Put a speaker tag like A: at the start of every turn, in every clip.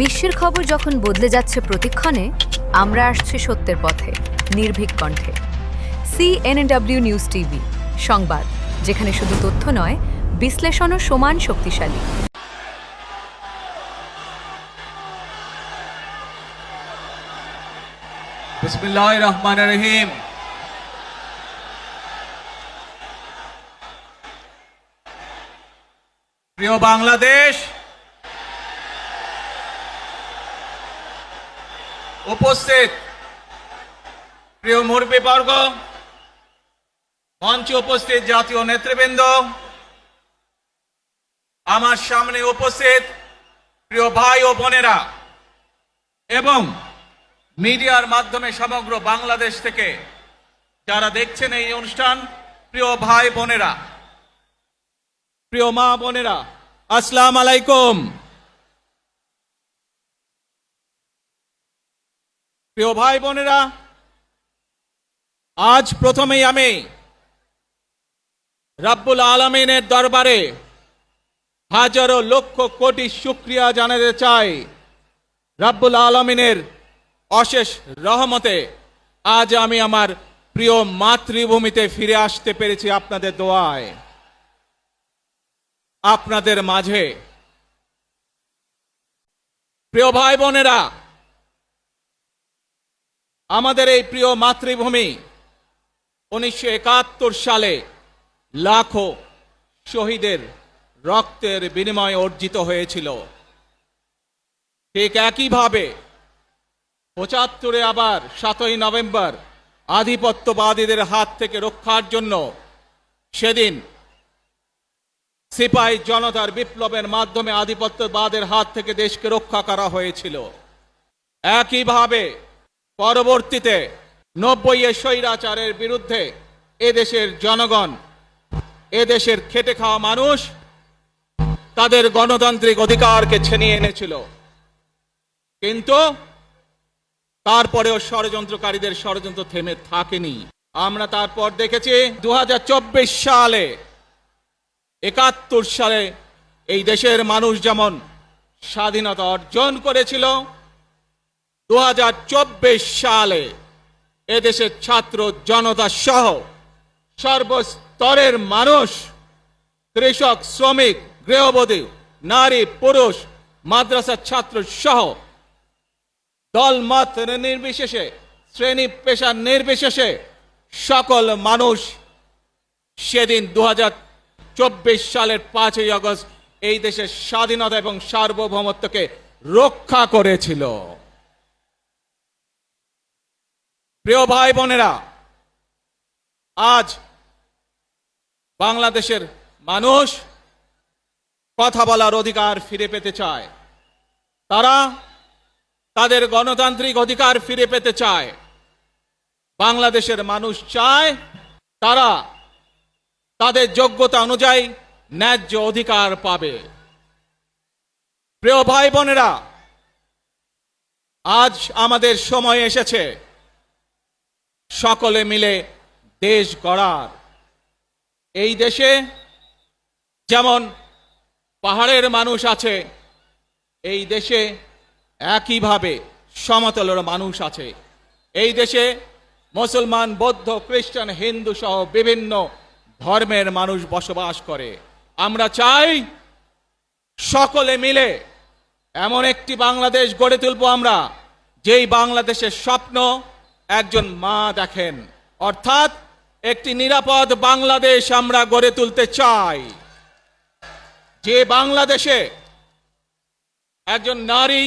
A: বিশ্বের খবর যখন বদলে যাচ্ছে প্রতিক্ষণে, আমরা আসছি সত্যের পথে, নির্ভীক কণ্ঠে। CNW নিউজ টিভি, সংবাদ যেখানে শুধু তথ্য নয়, বিশ্লেষণও সমান শক্তিশালী।
B: বিসমিল্লাহির রহমানির রহিম। প্রিয় বাংলাদেশ, উপস্থিত প্রিয় মুরব্বীবর্গ, মঞ্চে উপস্থিত জাতীয় নেতৃবৃন্দ, আমার সামনে উপস্থিত প্রিয় ভাই ও বোনেরা এবং মিডিয়ার মাধ্যমে সমগ্র বাংলাদেশ থেকে যারা দেখছেন এই অনুষ্ঠান, প্রিয় ভাই বোনেরা, প্রিয় মা বোনেরা, আসসালামু আলাইকুম। প্রিয় ভাই বোনেরা, আজ প্রথমেই আমি রব্বুল আলামিনের দরবারে হাজারো লক্ষ কোটি শুকরিয়া জানাতে চাই। রব্বুল আলামিনের অশেষ রহমতে আজ আমি আমার প্রিয় মাতৃভূমিতে ফিরে আসতে পেরেছি আপনাদের দোয়ায়, আপনাদের মাঝে। প্রিয় ভাই বোনেরা, আমাদের এই প্রিয় মাতৃভূমি 1971 সালে লাখো শহীদের রক্তের বিনিময়ে অর্জিত হয়েছিল। ঠিক একইভাবে 75-এ আবার 7ই নভেম্বর আধিপত্যবাদীদের হাত থেকে রক্ষার জন্য সেদিন সিপাহী জনতার বিপ্লবের মাধ্যমে আধিপত্যবাদের হাত থেকে দেশকে রক্ষা করা হয়েছিল। একইভাবে পরবর্তীতে 90-এর স্বৈরাচারের বিরুদ্ধে এদেশের জনগণ, এদেশের খেটে খাওয়া মানুষ তাদের গণতান্ত্রিক অধিকারকে ছিনিয়ে এনেছিল। কিন্তু তারপরেও ষড়যন্ত্রকারীদের ষড়যন্ত্র থেমে থাকেনি। আমরা তারপর দেখেছি 2024 সালে, 71 সালে এই দেশের মানুষ যেমন স্বাধীনতা অর্জন করেছিল, 2024 সালে এদেশের ছাত্র জনতা সহ সর্বস্তরের মানুষ, কৃষক, শ্রমিক, গৃহবধূ, নারী, পুরুষ, মাদ্রাসার ছাত্র সহ দলমত নির্বিশেষে, শ্রেণী পেশা নির্বিশেষে সকল মানুষ সেদিন 2024 সালের 5ই আগস্ট এই দেশের স্বাধীনতা এবং সার্বভৌমত্বকে রক্ষা করেছিল। প্রিয় ভাই বোনেরা, আজ বাংলাদেশের মানুষ কথা বলার অধিকার ফিরে পেতে চায়, তারা তাদের গণতান্ত্রিক অধিকার ফিরে পেতে চায়। বাংলাদেশের মানুষ চায় তারা তাদের যোগ্যতা অনুযায়ী ন্যায্য অধিকার পাবে। প্রিয় ভাই বোনেরা, আজ আমাদের সময় এসেছে সকলে মিলে দেশ গড়ার। এই দেশে যেমন পাহাড়ের মানুষ আছে, এই দেশে একইভাবে সমতলের মানুষ আছে। এই দেশে মুসলমান, বৌদ্ধ, খ্রিস্টান, হিন্দু সহ বিভিন্ন ধর্মের মানুষ বসবাস করে। আমরা চাই সকলে মিলে এমন একটি বাংলাদেশ গড়ে তুলব আমরা, যেই বাংলাদেশের স্বপ্ন একজন মা দেখেন, অর্থাৎ একটি নিরাপদ বাংলাদেশ আমরা গড়ে তুলতে চাই। যে বাংলাদেশে একজন নারী,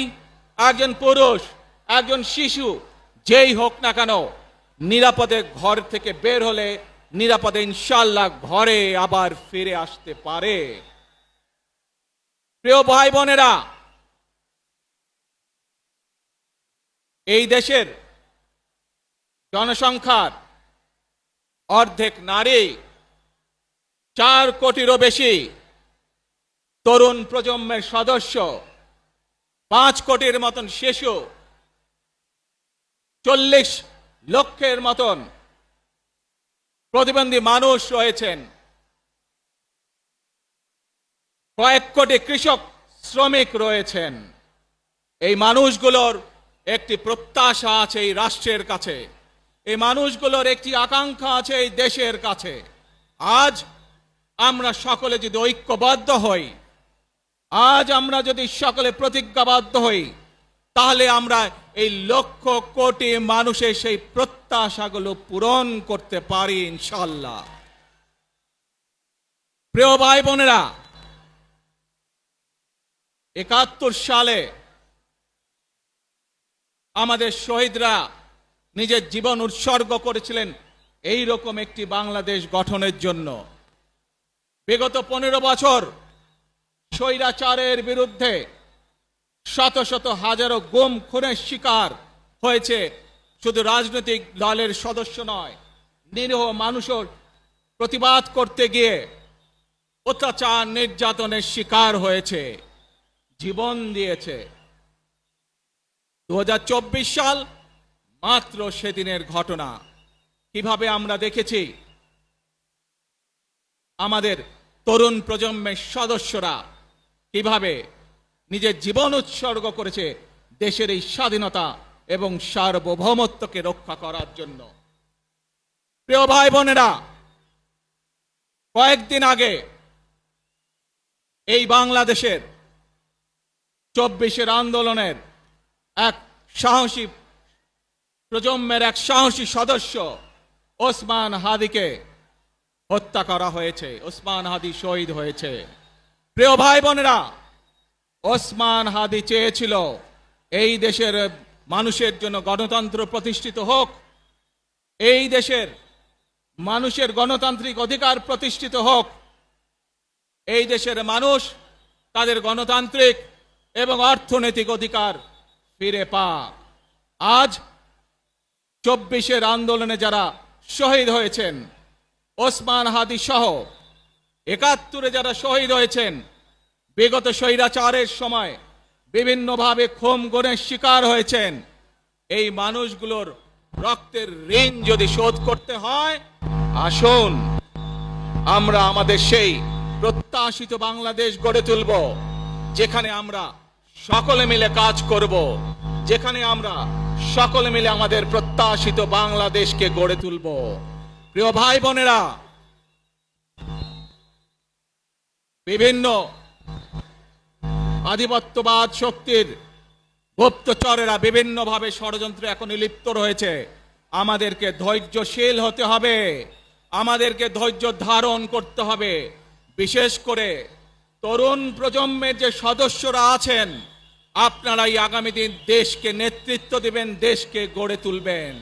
B: একজন পুরুষ, একজন শিশু যেই হোক না কেন, নিরাপদে ঘর থেকে বের হলে নিরাপদে ইনশাআল্লাহ ঘরে আবার ফিরে আসতে পারে। প্রিয় ভাই বোনেরা, এই দেশের জনসংখ্যার অর্ধেক নারী, 4 কোটিরও বেশি তরুণ প্রজন্মের সদস্য, 5 কোটির মতন শিশু, 40 লক্ষের মতন প্রতিবন্ধী মানুষ রয়েছেন, কয়েক কোটি কৃষক শ্রমিক রয়েছেন। এই মানুষগুলোর একটি প্রত্যাশা আছে এই রাষ্ট্রের কাছে, এই মানুষগুলোর একটি আকাঙ্ক্ষা আছে এই দেশের কাছে। আজ আমরা সকলে যদি ঐক্যবদ্ধ হই, আজ আমরা যদি সকলে প্রতিজ্ঞাবদ্ধ হই, তাহলে আমরা এই লক্ষ কোটি মানুষের সেই প্রত্যাশাগুলো পূরণ করতে পারি ইনশাআল্লাহ। প্রিয় ভাই বোনেরা, ৭১ সালে আমাদের শহীদরা নিজের জীবন উৎসর্গ করেছিলেন এই রকম একটি বাংলাদেশ গঠনের জন্য। বিগত ১৫ বছর স্বৈরাচারের বিরুদ্ধে শত শত হাজারো গুম খুনের শিকার হয়েছে শুধু রাজনৈতিক দলের সদস্য নয়, নিরীহ মানুষের প্রতিবাদ করতে গিয়ে অত্যাচার নির্যাতনের শিকার হয়েছে, জীবন দিয়েছে। ২০২৪ সাল মাত্র সেদিনের ঘটনা। কিভাবে আমরা দেখেছি আমাদের তরুণ প্রজন্মের সদস্যরা কিভাবে নিজের জীবন উৎসর্গ করেছে দেশের এই স্বাধীনতা এবং সার্বভৌমত্বকে রক্ষা করার জন্য। প্রিয় ভাই বোনেরা, কয়েকদিন আগে এই বাংলাদেশের ২৪ আন্দোলনের এক সাহসী প্রজন্মের এক সাহসী সদস্য ওসমান হাদিকে হত্যা করা হয়েছে। ওসমান হাদি শহীদ হয়েছে। প্রিয় ভাই বোনেরা, ওসমান হাদি চেয়েছিল এই দেশের মানুষের জন্য গণতন্ত্র প্রতিষ্ঠিত হোক, এই দেশের মানুষের গণতান্ত্রিক অধিকার প্রতিষ্ঠিত হোক, এই দেশের মানুষ তাদের গণতান্ত্রিক এবং অর্থনৈতিক অধিকার ফিরে পাক। আজ ২৪ আন্দোলনে যারা শহীদ হয়েছেন, ওসমান হাদি সহ ৭১ যারা শহীদ হয়েছেন, বিগত স্বৈরাচারের সময় বিভিন্নভাবে খুন গুমের শিকার হয়েছেন, এই মানুষগুলোর রক্তের ঋণ যদি শোধ করতে হয়, আসুন আমরা আমাদের সেই প্রত্যাশিত বাংলাদেশ গড়ে তুলব, যেখানে আমরা সকলে মিলে কাজ করব, যেখানে আমরা সকলে মিলে আমাদের প্রত্যাশিত বাংলাদেশকে গড়ে তুলব। প্রিয় ভাই বোনেরা, বিভিন্ন আধিপত্যবাদ শক্তির গুপ্তচরেরা বিভিন্নভাবে ষড়যন্ত্রে এখন লিপ্ত রয়েছে। আমাদেরকে ধৈর্যশীল হতে হবে, আমাদেরকে ধৈর্য ধারণ করতে হবে। বিশেষ করে তরুণ প্রজন্মের যে সদস্যরা আছেন, আপনারাই আগামী দিন দেশকে নেতৃত্ব দিবেন, দেশকে গড়ে তুলবেন।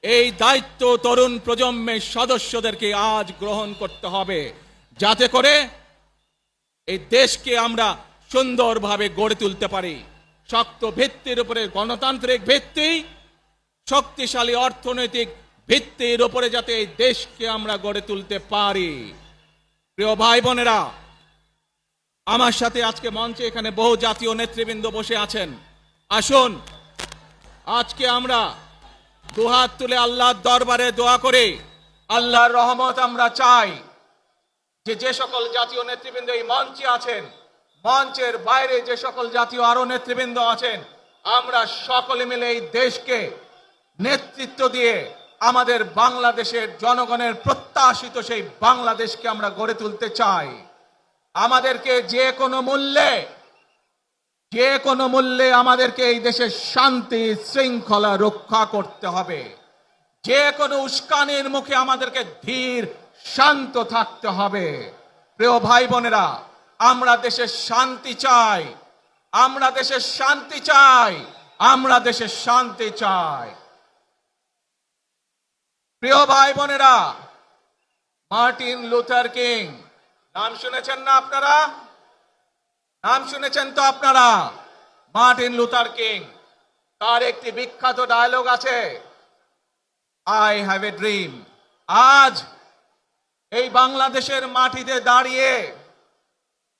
B: এই দায়িত্ব তরুণ প্রজন্মের সদস্যদেরকে আজ গ্রহণ করতে হবে, যাতে করে এই দেশকে আমরা সুন্দরভাবে গড়ে তুলতে পারি। শক্ত ভিত্তির উপরে গণতান্ত্রিক ভিত্তি, শক্তিশালী অর্থনৈতিক ভিত্তির উপরে যাতে এই দেশকে আমরা গড়ে তুলতে পারি। প্রিয় ভাই বোনেরা, আমার সাথে আজকে মঞ্চে এখানে বহু জাতীয় নেতৃবৃন্দ বসে আছেন। আসুন আজকে আমরা দুহাত তুলে আল্লাহর দরবারে দোয়া করে আল্লাহর রহমত আমরা চাই। যে সকল জাতীয় নেতৃবৃন্দ এই মঞ্চে আছেন, মঞ্চের বাইরে যে সকল জাতীয় আরো নেতৃবৃন্দ আছেন, আমরা সকলে মিলে এই দেশকে নেতৃত্ব দিয়ে আমাদের বাংলাদেশের জনগণের প্রত্যাশিত সেই বাংলাদেশকে আমরা গড়ে তুলতে চাই। আমাদেরকে যে কোনো মূল্যে আমাদেরকে এই দেশের শান্তি শৃঙ্খলা রক্ষা করতে হবে। যে কোনো উস্কানির মুখে আমাদেরকে ধীর শান্ত থাকতে হবে। প্রিয় ভাই বোনেরা, আমরা দেশের শান্তি চাই, আমরা দেশের শান্তি চাই, আমরা দেশের শান্তি চাই। প্রিয় ভাই বোনেরা, মার্টিন লুথার কিং নাম শুনেছেন না আপনারা? নাম শুনেছেন তো আপনারা? মার্টিন লুথার কিং, তার একটি বিখ্যাত ডায়লগ আছে, আই হ্যাভ এ ড্রিম। আজ এই বাংলাদেশের মাটিতে দাঁড়িয়ে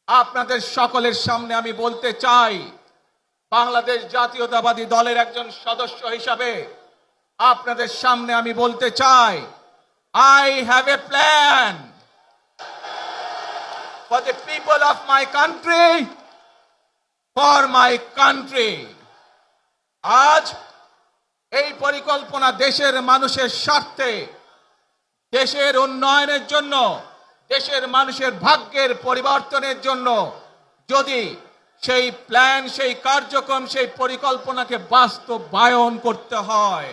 B: আপনাদের সকলের সামনে আমি বলতে চাই, বাংলাদেশ জাতীয়তাবাদী দলের একজন সদস্য হিসাবে আপনাদের সামনে আমি বলতে চাই, I have a plan for the people of my country, for my country. আজ এই পরিকল্পনা দেশের মানুষের স্বার্থে, দেশের উন্নয়নের জন্য, দেশের মানুষের ভাগ্যের পরিবর্তনের জন্য যদি সেই প্ল্যান, সেই কার্যক্রম, সেই পরিকল্পনাকে বাস্তবায়ন করতে হয়,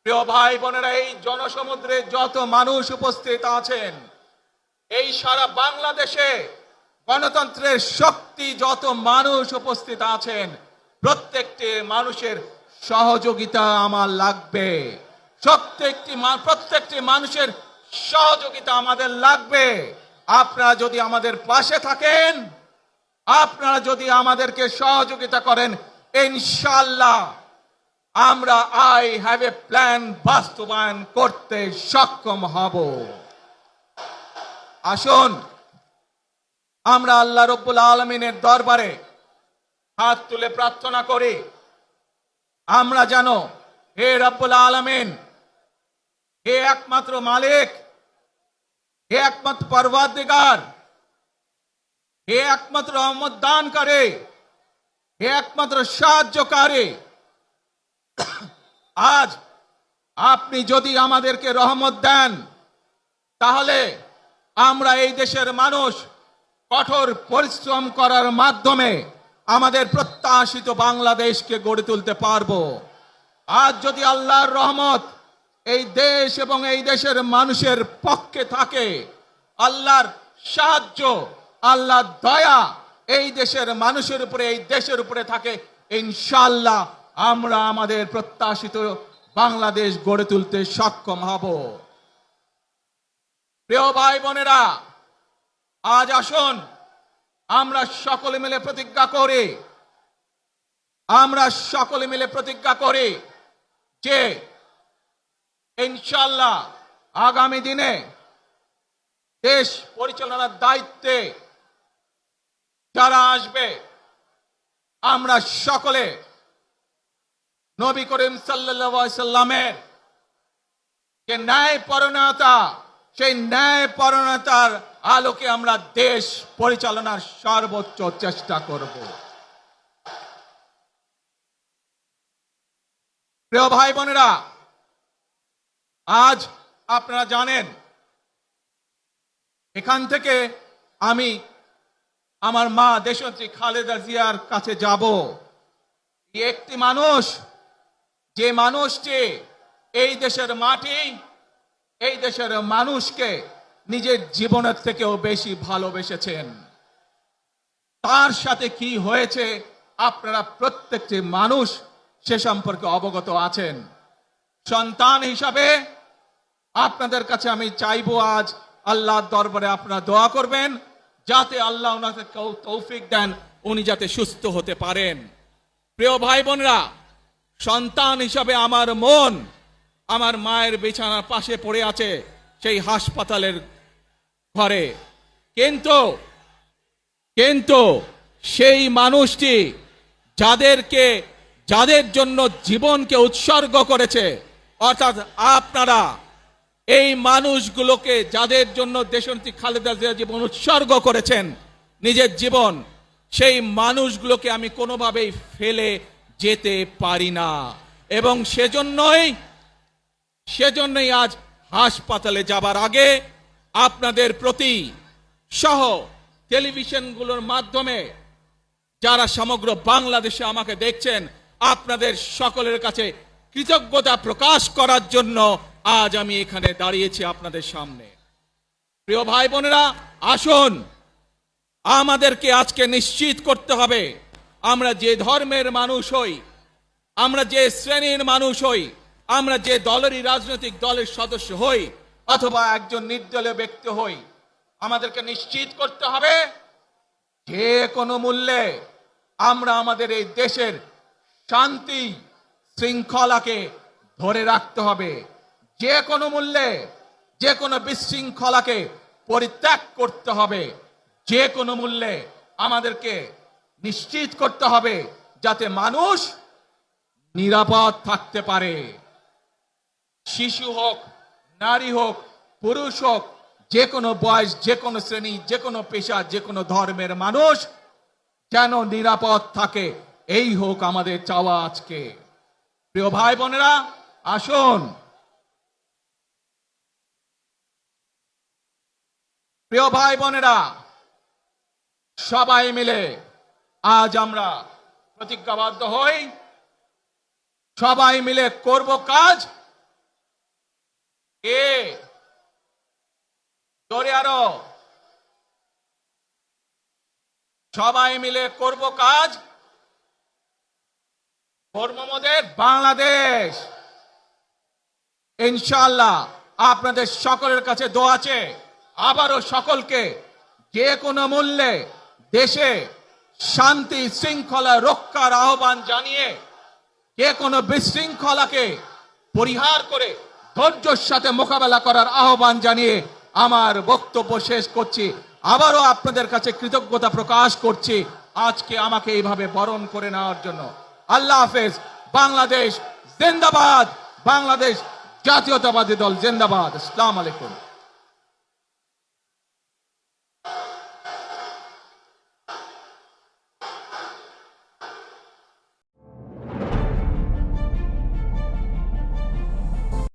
B: প্রিয় ভাই বোনেরা, এই জনসমুদ্রে যত মানুষ উপস্থিত আছেন, এই সারা বাংলাদেশে গণতন্ত্রের শক্তি যত মানুষ উপস্থিত আছেন, প্রত্যেকটি মানুষের সহযোগিতা আমার লাগবে। প্রত্যেকটি মানুষের সহযোগিতা আমাদের লাগবে। আপনারা যদি আমাদের পাশে থাকেন, আপনারা যদি আমাদেরকে সহযোগিতা করেন, ইনশাআল্লাহ আমরা আই হ্যাভ এ প্ল্যান বাস্তবায়ন করতে সক্ষম হব। আসুন আমরা আল্লাহ রব্বুল আলামিনের দরবারে হাত তুলে প্রার্থনা করি, আমরা জানো হে রব্বুল আলামিন, হে একমাত্র মালিক, হে একমাত্র পরওয়ারদিগার, হে একমাত্র রহমত দানকারী, হে একমাত্র সাহায্যকারী, আজ আপনি যদি আমাদেরকে রহমত দেন, তাহলে আমরা এই দেশের মানুষ কঠোর পরিশ্রম করার মাধ্যমে আমাদের প্রত্যাশিত বাংলাদেশকে গড়ে তুলতে পারবো। আজ যদি আল্লাহর রহমত এই দেশ এবং এই দেশের মানুষের পক্ষে থাকে, আল্লাহর সাহায্য, আল্লাহর দয়া এই দেশের মানুষের উপরে, এই দেশের উপরে থাকে, ইনশাআল্লাহ আমরা আমাদের প্রত্যাশিত বাংলাদেশ গড়ে তুলতে সক্ষম হব। প্রিয় ভাই বোনেরা, আজ আসুন আমরা সকলে মিলে প্রতিজ্ঞা করি, যে ইনশাআল্লাহ আগামী দিনে দেশ পরিচালনার দায়িত্বে যারা আসবে, আমরা সকলে নবী করিম সাল্লাল্লাহু আলাইহি সাল্লামের যে ন্যায়পরায়ণতা, সেই ন্যায়পরায়ণতার আলোকে আমরা দেশ পরিচালনার সর্বোচ্চ চেষ্টা করব। প্রিয় ভাই বোনেরা, আজ আপনারা জানেন এখান থেকে আমি আমার মা দেশনেত্রী খালেদা জিয়ার কাছে যাব। একটি মানুষ, যে মানুষটি এই দেশের মাটি, এই দেশের মানুষকে নিজের জীবনের থেকেও বেশি ভালোবেসেছেন, তার সাথে কি হয়েছে আপনারা প্রত্যেকটি মানুষ সে সম্পর্কে অবগত আছেন। সন্তান হিসাবে আপনাদের কাছে আমি চাইবো, আজ আল্লাহর দরবারে আপনারা দোয়া করবেন, যাতে আল্লাহ ওনাকে তৌফিক দেন, উনি যাতে সুস্থ হতে পারেন। প্রিয় ভাই বোনেরা, সন্তান হিসাবে আমার মন আমার মায়ের বিছানার পাশে পড়ে আছে সেই হাসপাতালের ঘরে, কিন্তু সেই মানুষটি যাদের জন্য জীবনকে উৎসর্গ করেছে, অর্থাৎ আপনারা এই মানুষগুলোকে, যাদের জন্য দেশনেত্রী খালেদা জিয়া জীবন উৎসর্গ করেছেন, নিজের জীবন, সেই মানুষগুলোকে আমি কোনোভাবেই ফেলে যেতে পারি না। এবং সেজন্যই আজ হাসপাতালে যাবার আগে আপনাদের প্রতি সহ টেলিভিশনগুলোর মাধ্যমে যারা সমগ্র বাংলাদেশে আমাকে দেখছেন, আপনাদের সকলের কাছে কৃতজ্ঞতা প্রকাশ করার জন্য আজ আমি এখানে দাঁড়িয়েছি আপনাদের সামনে। প্রিয় ভাই বোনেরা, আসুন আমাদেরকে আজকে নিশ্চিত করতে হবে, আমরা যে ধর্মের মানুষ হই, আমরা যে শ্রেণীর মানুষ হই, আমরা যে দলেরই রাজনৈতিক দলের সদস্য হই অথবা একজন নির্দলীয় ব্যক্তি হই, আমাদেরকে নিশ্চিত করতে হবে যে কোনো মূল্যে আমরা আমাদের এই দেশের শান্তি শৃঙ্খলাকে ধরে রাখতে হবে। যে কোনো মূল্যে যে কোনো বিশৃঙ্খলাকে পরিত্যাগ করতে হবে। যে কোনো মূল্যে আমাদেরকে নিশ্চিত করতে হবে যাতে মানুষ নিরাপদ থাকতে পারে। শিশু হোক, নারী হোক, পুরুষ হোক, যে কোনো বয়স, যে কোনো শ্রেণী, যে কোনো পেশা, যে কোনো ধর্মের মানুষ যেন নিরাপদ থাকে, এই হোক আমাদের চাওয়া আজকে। প্রিয় ভাই বোনেরা, আসুন। প্রিয় ভাই বোনেরা, সবাই মিলে আজ আমরা প্রতিজ্ঞাবদ্ধ হই, সবাই মিলে করব কাজ। জোরে আরো, সবাই মিলে করব কাজ, কর্মমোদের বাংলাদেশ। ইনশাআল্লাহ আপনাদের সকলের কাছে দোয়া আছে, আবারও সকলকে যে কোনো মূল্যে দেশে শান্তি শৃঙ্খলা রক্ষার আহ্বান জানিয়ে যে কোনো বিশৃঙ্খলাকে পরিহার করে ধৈর্যের সাথে মোকাবেলা করার আহ্বান জানিয়ে আমার বক্তব্য শেষ করছি। আবারও আপনাদের কাছে কৃতজ্ঞতা প্রকাশ করছি আজকে আমাকে এইভাবে বরণ করে নেওয়ার জন্য। আল্লাহ হাফেজ। বাংলাদেশ জিন্দাবাদ, বাংলাদেশ জাতীয়তাবাদী দল জিন্দাবাদ। আসসালামু আলাইকুম।